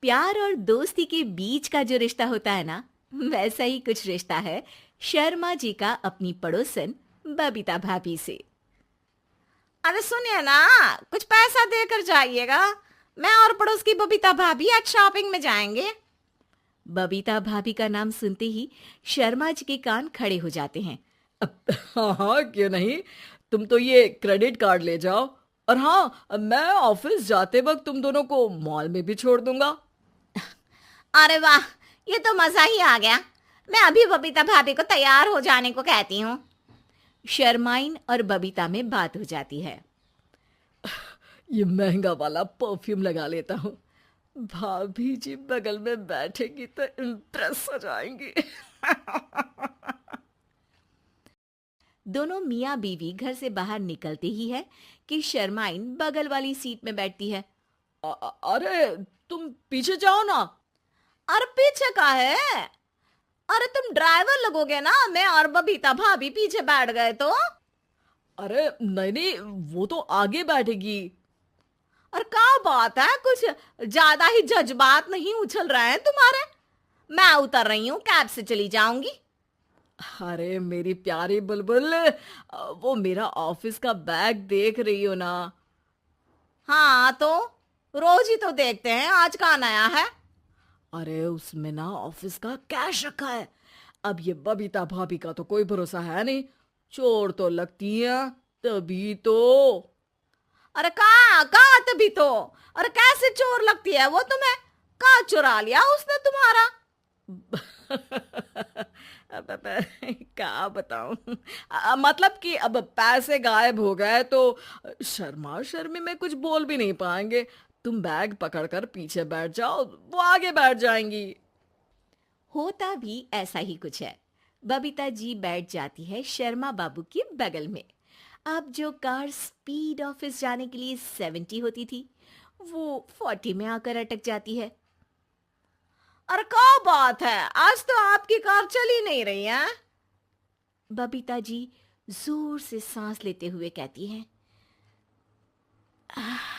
प्यार और दोस्ती के बीच का जो रिश्ता होता है ना, वैसा ही कुछ रिश्ता है शर्मा जी का अपनी पड़ोसन बबीता भाभी से। अरे सुनिए ना, कुछ पैसा देकर जाइएगा। मैं और पड़ोस की बबीता भाभी आज शॉपिंग में जाएंगे। बबीता भाभी का नाम सुनते ही शर्मा जी के कान खड़े हो जाते हैं। हाँ हाँ, क्यों नहीं। तुम तो ये क्रेडिट कार्ड ले जाओ। और हाँ, मैं ऑफिस जाते वक्त तुम दोनों को मॉल में भी छोड़ दूंगा। अरे वाह, ये तो मजा ही आ गया। मैं अभी बबीता भाभी को तैयार हो जाने को कहती हूँ। शर्माइन और बबीता में बात हो जाती है। ये महंगा वाला परफ्यूम लगा लेता हूँ। भाभी जी बगल में बैठेगी तो इम्प्रेस हो जाएंगी। दोनों मियाँ बीवी घर से बाहर निकलते ही है कि शर्माइन बगल वाली सीट में बैठती है। अरे तुम पीछे जाओ ना। अरे पीछे का है? अरे तुम ड्राइवर लगोगे ना, मैं और बबीता भाभी पीछे बैठ गए तो। अरे नहीं नहीं, वो तो आगे बैठेगी। और क्या बात है, कुछ ज्यादा ही जज्बात नहीं उछल रहे हैं तुम्हारे? मैं उतर रही हूँ, कैब से चली जाऊंगी। अरे मेरी प्यारी बुलबुल, वो मेरा ऑफिस का बैग देख रही हो ना। हाँ तो रोज ही तो देखते हैं, आज का नया है? अरे उसमें ना ऑफिस का कैश रखा है। अब ये बबीता भाभी का तो कोई भरोसा है नहीं, चोर तो लगती है तभी तो। अरे कहाँ कहाँ तभी तो। अरे कैसे चोर लगती है वो तुम्हें? कहाँ चुरा लिया उसने तुम्हारा? अब क्या बताऊं। मतलब कि अब पैसे गायब हो गए तो शर्मा शर्मी में कुछ बोल भी नहीं पाएंगे। तुम बैग पकड़कर पीछे बैठ जाओ, वो आगे बैठ जाएंगी। होता भी ऐसा ही कुछ है। बबीता जी बैठ जाती है शर्मा बाबू के बगल में। अब जो कार स्पीड ऑफिस जाने के लिए 70 होती थी, वो 40 में आकर अटक जाती है। अरे क्या बात है, आज तो आपकी कार चली नहीं रही है। बबीता जी जोर से सांस लेते हुए कहती हैं, "आह,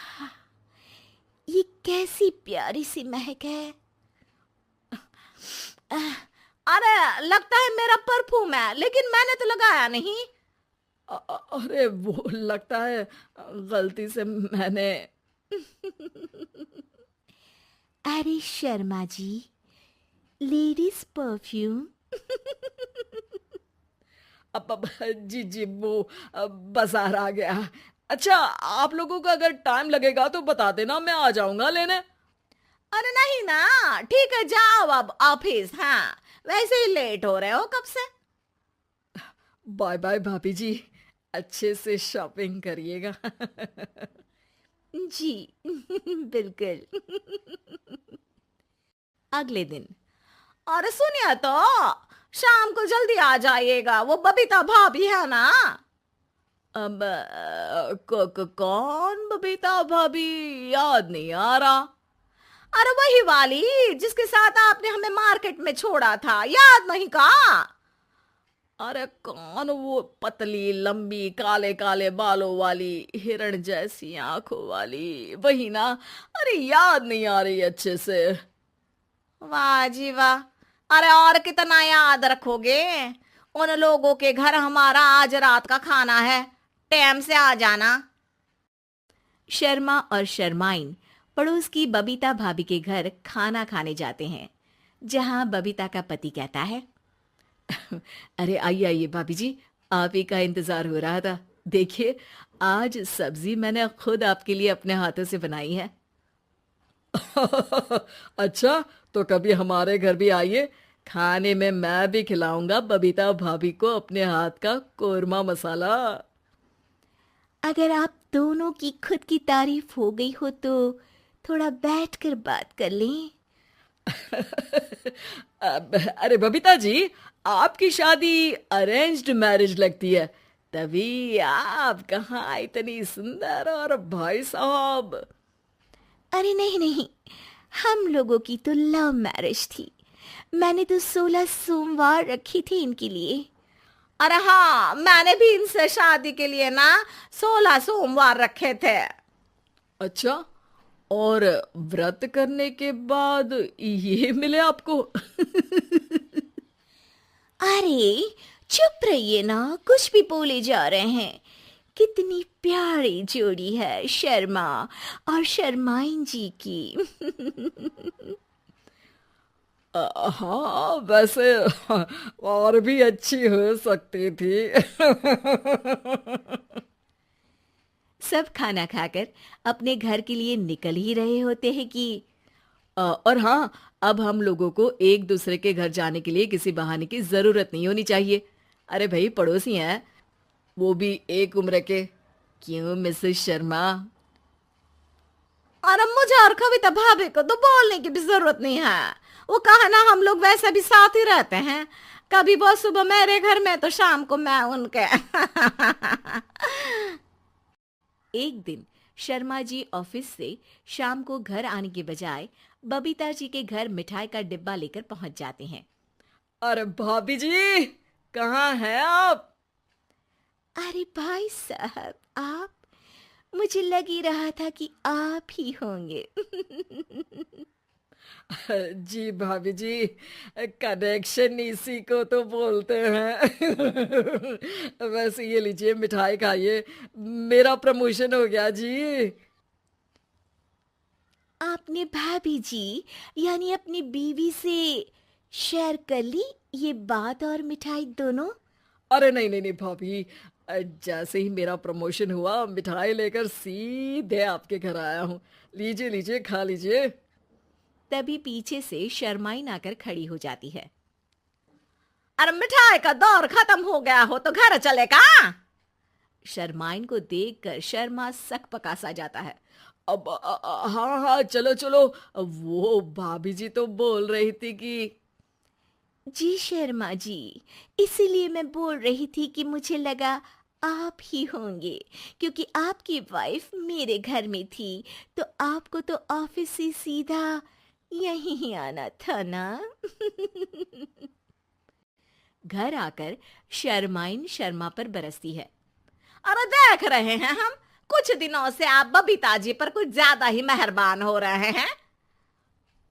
ये कैसी प्यारी सी महक है। अरे लगता है मेरा परफ्यूम है, लेकिन मैंने तो लगाया नहीं। अरे वो लगता है गलती से मैंने। अरे शर्मा जी, लेडीज परफ्यूम। अब जी जी, वो बाजार आ गया। अच्छा, आप लोगों को अगर टाइम लगेगा तो बता देना, मैं आ जाऊंगा लेने। अरे नहीं ना, ठीक है जाओ अब ऑफिस। हाँ वैसे ही लेट हो रहे हो कब से। बाय बाय भाभी जी, अच्छे से शॉपिंग करिएगा। जी बिल्कुल। अगले दिन। अरे सुनिए तो, शाम को जल्दी आ जाइएगा, वो बबीता भाभी है ना। अब कौन बबीता भाभी? याद नहीं आ रहा। अरे वही वाली जिसके साथ आपने हमें मार्केट में छोड़ा था, याद नहीं का? अरे कौन वो पतली लंबी काले काले बालों वाली हिरण जैसी आंखों वाली, वही ना? अरे याद नहीं आ रही अच्छे से। वाह जी वाह। अरे और कितना याद रखोगे? उन लोगों के घर हमारा आज रात का खाना है, टाइम से आ जाना। शर्मा और शर्माइन पड़ोस की बबीता भाभी के घर खाना खाने जाते हैं, जहां बबीता का पति कहता है, अरे आइए आइए भाभी जी, आप ही का इंतजार हो रहा था। देखिए, आज सब्जी मैंने खुद आपके लिए अपने हाथों से बनाई है। अच्छा, तो कभी हमारे घर भी आइए, खाने में मैं भी खिलाऊंगा बबीता भाभी को अपने हाथ का कोरमा मसाला। अगर आप दोनों की खुद की तारीफ हो गई हो तो थोड़ा बैठकर बात कर लें। अरे बबीता जी, आपकी शादी अरेंज्ड मैरिज लगती है, तभी आप कहाँ इतनी सुंदर। और भाई साहब? अरे नहीं नहीं, हम लोगों की तो लव मैरिज थी। मैंने तो 16 सोमवार रखी थी इनके लिए। अरे हाँ, मैंने भी इनसे शादी के लिए ना 16 सोमवार रखे थे। अच्छा, और व्रत करने के बाद ये मिले आपको? अरे चुप रहिए ना, कुछ भी बोले जा रहे हैं। कितनी प्यारी जोड़ी है शर्मा और शर्माइन जी की। हाँ, वैसे और भी अच्छी हो सकती थी। सब खाना खाकर अपने घर के लिए निकल ही रहे होते हैं कि और हाँ, अब हम लोगों को एक दूसरे के घर जाने के लिए किसी बहाने की जरूरत नहीं होनी चाहिए। अरे भाई, पड़ोसी हैं, वो भी एक उम्र के। क्यों मिसेस शर्मा? और अब मुझे और कविता भाभी को तो बोलने की भी जरूरत नहीं है। वो कहा ना, हम लोग वैसे भी साथ ही रहते हैं। कभी वो सुबह मेरे घर में तो शाम को मैं उनके। एक दिन शर्मा जी ऑफिस से शाम को घर आने के बजाय बबीता जी के घर मिठाई का डिब्बा लेकर पहुंच जाते हैं। अरे भाभी जी, कहाँ हैं आप? अरे भाई साहब, आप? मुझे लग ही रहा था कि आप ही होंगे। जी भाभी जी, कनेक्शन इसी को तो बोलते हैं। वैसे ये लीजिए, मिठाई खाइए, मेरा प्रमोशन हो गया जी। आपने भाभी जी यानी अपनी बीवी से शेयर कर ली ये बात और मिठाई दोनों? अरे नहीं नहीं नहीं भाभी, जैसे ही मेरा प्रमोशन हुआ, मिठाई लेकर सीधे आपके घर आया हूँ। लीजिए लीजिए, खा लीजिए। तभी पीछे से शर्माइन आकर खड़ी हो जाती है। अरे मिठाई का दौर खत्म हो गया हो तो घर चले का? शर्माइन को देखकर शर्मा सकपका सा जाता है। अब हाँ हाँ, चलो चलो। वो भाभी जी तो बोल रही थी कि जी शर्मा जी, इसीलिए मैं बोल रही थी कि मुझे लगा आप ही होंगे, क्योंकि आपकी वाइफ मेरे घर में थी, तो आपको तो ऑफिस से सीधा यहीं ही आना था ना। घर आकर शर्माइन शर्मा पर बरसती है। अरे देख रहे हैं हम, कुछ दिनों से आप बबीता जी पर कुछ ज्यादा ही मेहरबान हो रहे हैं।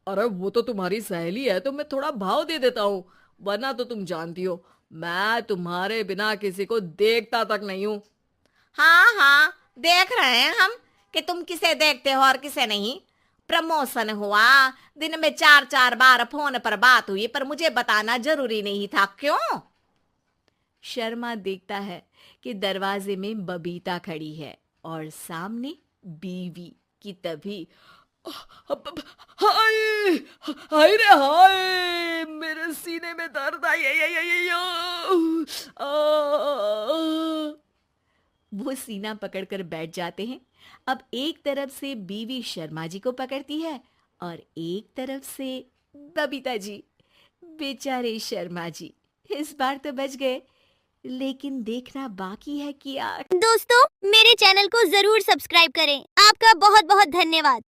अरे वो तो तुम्हारी सहेली है, तो मैं थोड़ा भाव दे देता हूँ, वरना तो तुम जानती हो मैं तुम्हारे बिना किसी को देखता तक नहीं हूँ। हाँ हाँ, देख रहे हैं हम कि तुम किसे देखते हो और किसे नहीं। प्रमोशन हुआ, दिन में 4-4 बार फोन पर बात हुई, पर मुझे बताना जरूरी नहीं था, क्यों? शर्मा देखता है कि दरवाजे में बबीता खड़ी है और सामने बीवी की। तभी हाय हाय रे हाय, मेरे सीने में दर्द आई आई आई आई आई, वो सीना पकड़कर बैठ जाते हैं। अब एक तरफ से बीवी शर्मा जी को पकड़ती है और एक तरफ से बबीता जी। बेचारे शर्मा जी इस बार तो बच गए, लेकिन देखना बाकी है कि दोस्तों, मेरे चैनल को जरूर सब्सक्राइब करें। आपका बहुत बहुत धन्यवाद।